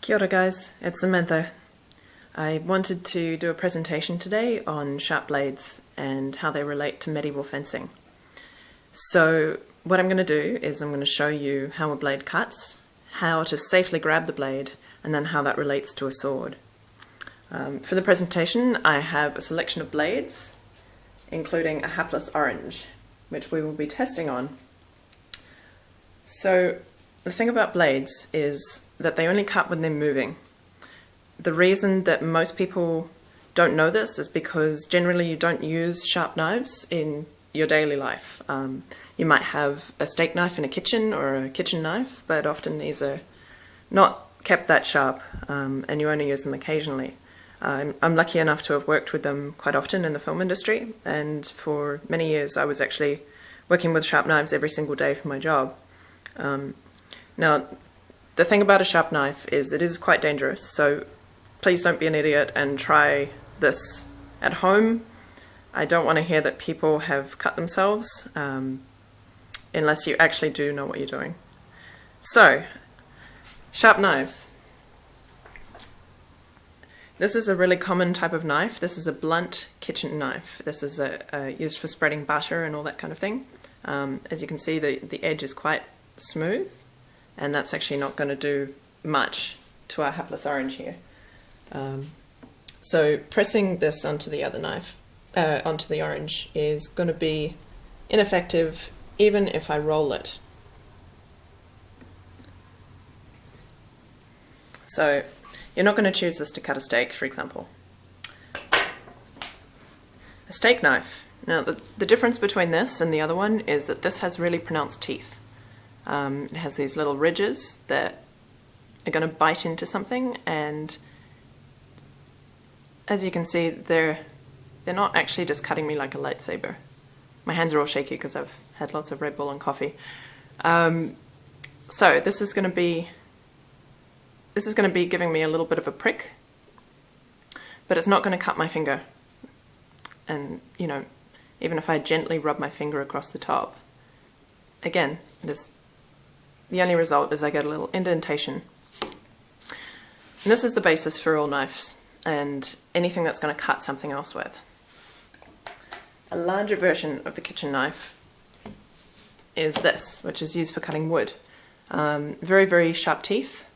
Kia ora guys, it's Samantha. I wanted to do a presentation today on sharp blades and how they relate to medieval fencing. So what I'm going to do is I'm going to show you how a blade cuts, how to safely grab the blade, and then how that relates to a sword. For the presentation I have a selection of blades, including a hapless orange, which we will be testing on. So the thing about blades is that they only cut when they're moving. The reason that most people don't know this is because generally you don't use sharp knives in your daily life. You might have a steak knife in a kitchen or a kitchen knife, but often these are not kept that sharp and you only use them occasionally. I'm lucky enough to have worked with them quite often in the film industry, and for many years I was actually working with sharp knives every single day for my job. Now, the thing about a sharp knife is it is quite dangerous, so please don't be an idiot and try this at home. I don't want to hear that people have cut themselves unless you actually do know what you're doing. So, sharp knives. This is a really common type of knife. This is a blunt kitchen knife. This is used for spreading butter and all that kind of thing. As you can see, the edge is quite smooth, and that's actually not going to do much to our hapless orange here. So pressing this onto the other knife, onto the orange, is going to be ineffective even if I roll it. So you're not going to choose this to cut a steak, for example. A steak knife. Now the difference between this and the other one is that this has really pronounced teeth. It has these little ridges that are going to bite into something, and as you can see, they're not actually just cutting me like a lightsaber. My hands are all shaky because I've had lots of Red Bull and coffee. So this is going to be giving me a little bit of a prick, but it's not going to cut my finger. And you know, even if I gently rub my finger across the top, again, the only result is I get a little indentation. And this is the basis for all knives and anything that's going to cut something else with. A larger version of the kitchen knife is this, which is used for cutting wood. Very, very sharp teeth.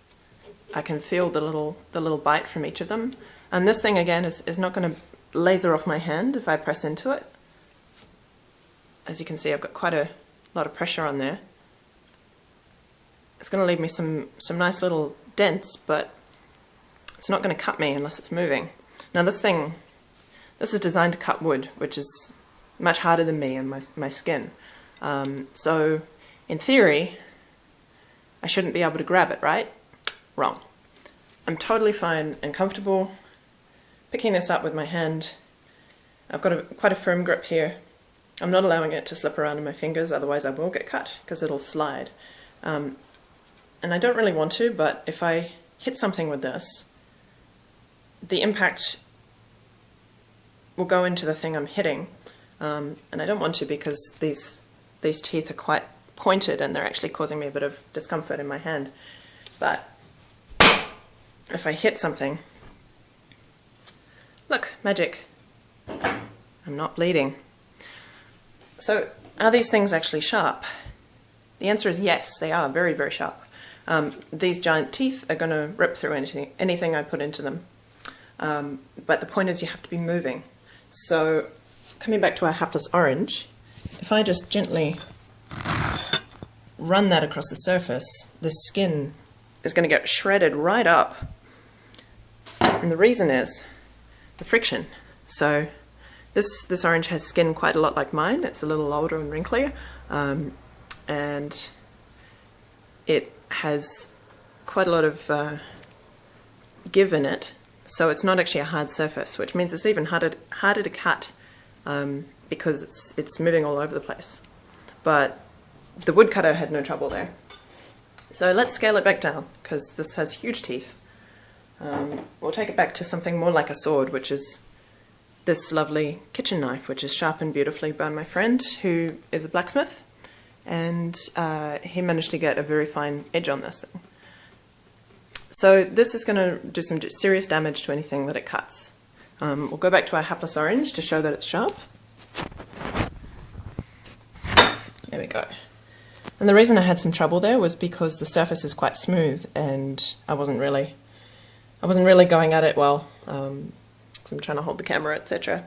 I can feel the little bite from each of them. And this thing again is not going to laser off my hand if I press into it. As you can see, I've got quite a lot of pressure on there. It's going to leave me some nice little dents, but it's not going to cut me unless it's moving. Now this is designed to cut wood, which is much harder than me and my skin. So in theory, I shouldn't be able to grab it, right? Wrong. I'm totally fine and comfortable picking this up with my hand. I've got quite a firm grip here. I'm not allowing it to slip around in my fingers, otherwise I will get cut because it'll slide. And I don't really want to, but if I hit something with this, the impact will go into the thing I'm hitting, and I don't want to because these teeth are quite pointed and they're actually causing me a bit of discomfort in my hand. But if I hit something, look, magic, I'm not bleeding. So are these things actually sharp? The answer is yes, they are very, very sharp. These giant teeth are going to rip through anything I put into them. But the point is you have to be moving. So coming back to our hapless orange, if I just gently run that across the surface, the skin is going to get shredded right up. And the reason is the friction. So this orange has skin quite a lot like mine. It's a little older and wrinklier, and it has quite a lot of give in it, so it's not actually a hard surface, which means it's even harder to cut because it's moving all over the place. But the woodcutter had no trouble there. So let's scale it back down because this has huge teeth. We'll take it back to something more like a sword, which is this lovely kitchen knife, which is sharpened beautifully by my friend who is a blacksmith, and he managed to get a very fine edge on this thing. So this is going to do some serious damage to anything that it cuts. We'll go back to our hapless orange to show that it's sharp. There we go. And the reason I had some trouble there was because the surface is quite smooth and I wasn't really going at it well, because I'm trying to hold the camera, etc.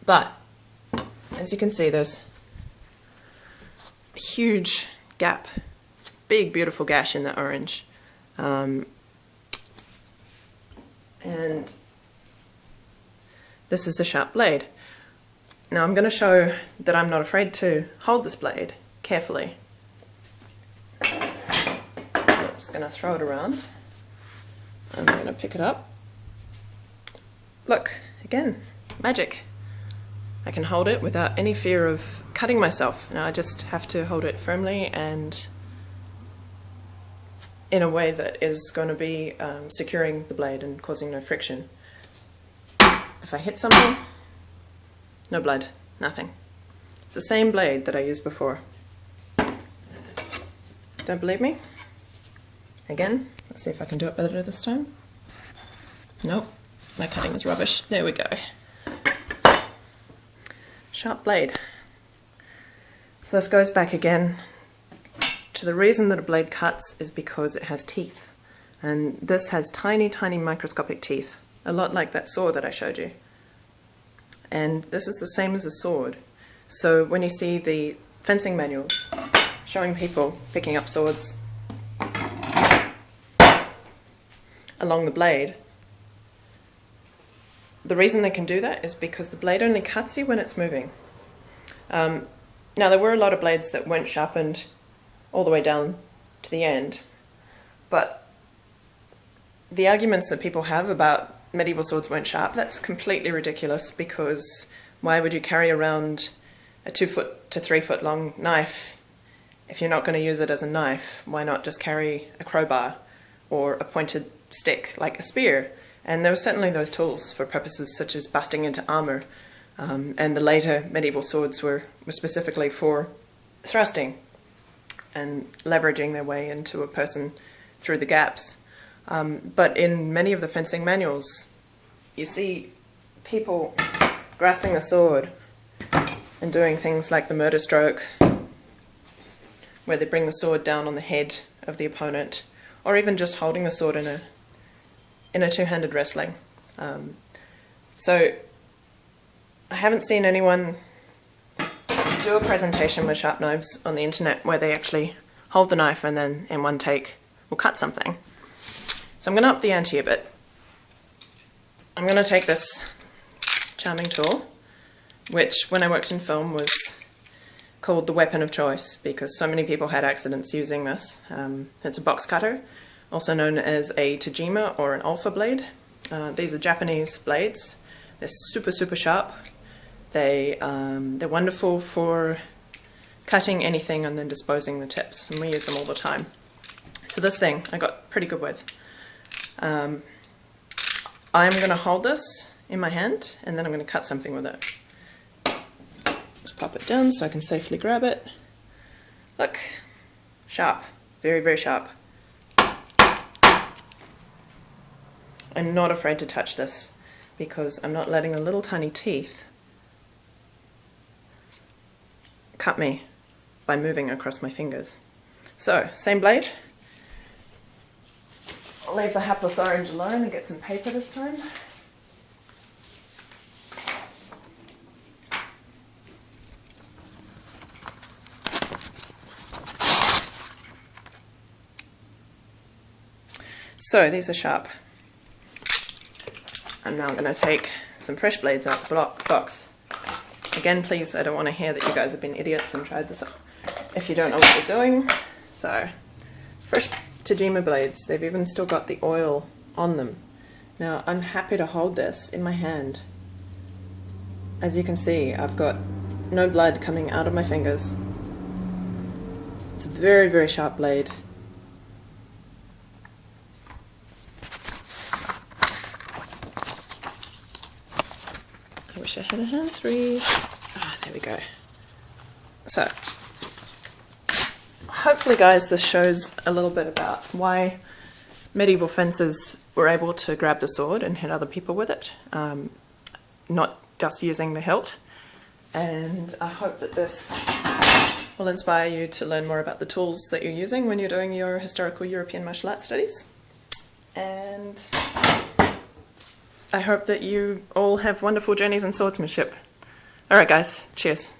But as you can see, there's a huge gap, big beautiful gash in the orange, and this is a sharp blade. Now I'm going to show that I'm not afraid to hold this blade carefully. I'm just going to throw it around. I'm going to pick it up. Look, again, magic. I can hold it without any fear of cutting myself. Now I just have to hold it firmly and in a way that is going to be securing the blade and causing no friction. If I hit something, no blood, nothing. It's the same blade that I used before. Don't believe me? Again, let's see if I can do it better this time. Nope, my cutting is rubbish. There we go. Sharp blade. So this goes back again to the reason that a blade cuts is because it has teeth. And this has tiny, tiny microscopic teeth, a lot like that saw that I showed you. And this is the same as a sword. So when you see the fencing manuals showing people picking up swords along the blade, the reason they can do that is because the blade only cuts you when it's moving. Now there were a lot of blades that weren't sharpened all the way down to the end, but the arguments that people have about medieval swords weren't sharp, that's completely ridiculous, because why would you carry around a 2 foot to 3 foot long knife if you're not going to use it as a knife? Why not just carry a crowbar or a pointed stick like a spear? And there were certainly those tools for purposes such as busting into armor, and the later medieval swords were specifically for thrusting and leveraging their way into a person through the gaps. But in many of the fencing manuals, you see people grasping the sword and doing things like the murder stroke, where they bring the sword down on the head of the opponent, or even just holding the sword in a two-handed wrestling. So I haven't seen anyone do a presentation with sharp knives on the internet where they actually hold the knife and then in one take will cut something. So I'm going to up the ante a bit. I'm going to take this charming tool, which when I worked in film was called the weapon of choice because so many people had accidents using this. It's a box cutter, also known as a tajima or an alpha blade. These are Japanese blades. They're super, super sharp. They're wonderful for cutting anything and then disposing the tips, and we use them all the time. So this thing I got pretty good with. I'm going to hold this in my hand and then I'm going to cut something with it. Just pop it down so I can safely grab it. Look, sharp, very, very sharp. I'm not afraid to touch this because I'm not letting the little tiny teeth cut me by moving across my fingers. So, same blade. I'll leave the hapless orange alone and get some paper this time. So these are sharp. I'm now going to take some fresh blades out the box. Again, please, I don't want to hear that you guys have been idiots and tried this if you don't know what you're doing. So, fresh tajima blades, they've even still got the oil on them. Now, I'm happy to hold this in my hand. As you can see, I've got no blood coming out of my fingers. It's a very, very sharp blade. I wish I had a hands-free. Ah, there we go. So, hopefully guys, this shows a little bit about why medieval fencers were able to grab the sword and hit other people with it, not just using the hilt. And I hope that this will inspire you to learn more about the tools that you're using when you're doing your historical European martial arts studies. And I hope that you all have wonderful journeys in swordsmanship. Alright guys, cheers.